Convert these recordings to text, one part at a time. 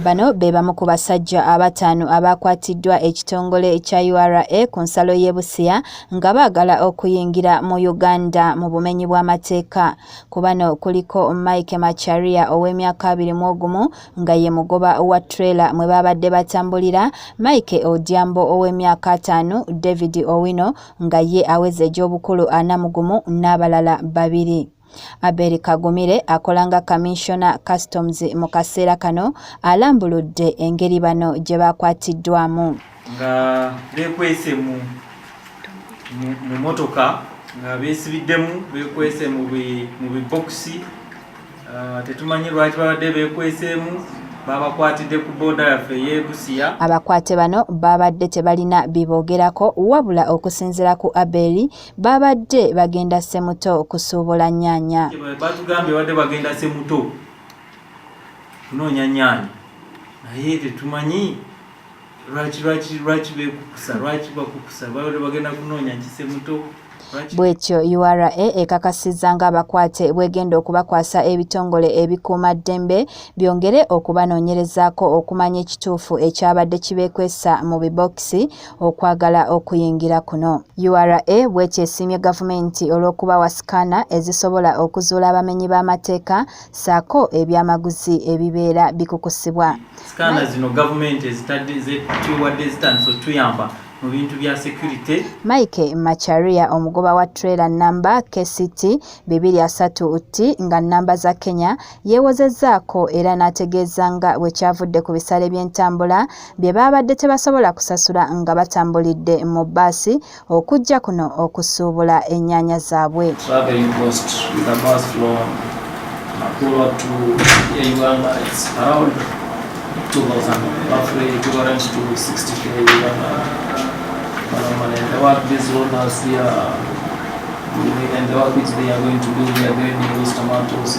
Bano be bamu ku basajja abataano abakwatiddwa ekitongole kya URA ku nsalo y'e Busia nga baagala okuyingira mu Uganda mu bumenyi bw'amateeka. Ku bano kuliko Mike Macharia ow'emyaka 21 nga ye mugoba wa trailer mwe babadde batambulira, Mike Odhiambo ow'emyaka 5, David Owino nga ye aweze egy'obukulu 41 n'abalala 2. Abel Kagumire akolanga Commissioner Customs mu kaseera kano alambuludde engeri bano gye bakwatiddwamu. Nga bekwese mu motoka nga beesibiddemu bekwese mu bibokisi, tetumanyi lwaki babadde bekweseemu, babakwatidde ku booda yaffe y'e Busia. Abakwate bano babadde tebalina bibogerako wabula okusinziira ku Abeli babadde bagenda Semuto okusuubula nnyaanya. Batugambye badde bagenda Semuto kunoonya nnyaanya, naye tetumanyi lwaki bekukusa, lwaki bakukusa, babadde bagenda kunoonya Semuto. Bwetyo URA ekakasizza nga abakwate bwegenda okubakwasa ebitongole ebikuuma ddembe byongere okubanoonyerezaako okumanya ekituufu ekyabadde kibeekwesa mu bibokisi okwagala okuyingira kuno. URA bwekyesiimye gavumenti olw'okubawa sikaana ezisobola okuzuula abamenyi b'amateeka ssaako ebyamaguzi ebibeera bikukusibwa. Sikaana zino gavumenti ezituwadde zitandise otuyamba mu bintu bya security. Mike Macharia omugoba wa trailer namba KCT 230T nga namba za Kenya yeewozezzaako era n'ategeeza nga bwe kyavudde ku bisale by'entambula bye babadde tebasobola kusasula nga batambulidde mu bbaasi okujja kuno okusuubula ennyaanya zaabwe. And the work these owners here and the work which they are going to do, they are going to use tomatoes.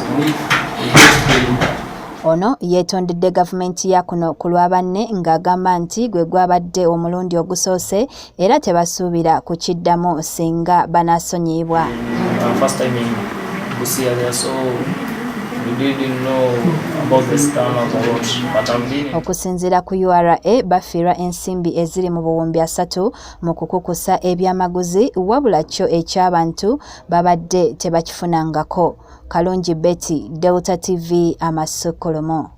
Ono yeetondedde gavumenti ya kuno ku lwa banne ng'agamba nti gwe gwabadde omulundi ogusoose era tebasuubira kukiddamu singa banaasonyiyibwa. First time in Busia there, so we didn't know about the scam but I'm leaving. Okusinziira ku URA bafiirwa ensimbi eziri mu buwumbi 3 mu kukukusa ebyamaguzi wabula kyo eky'abantu babadde tebakifunangako. Kalungi Betty, Delta TV, Amasokolomo.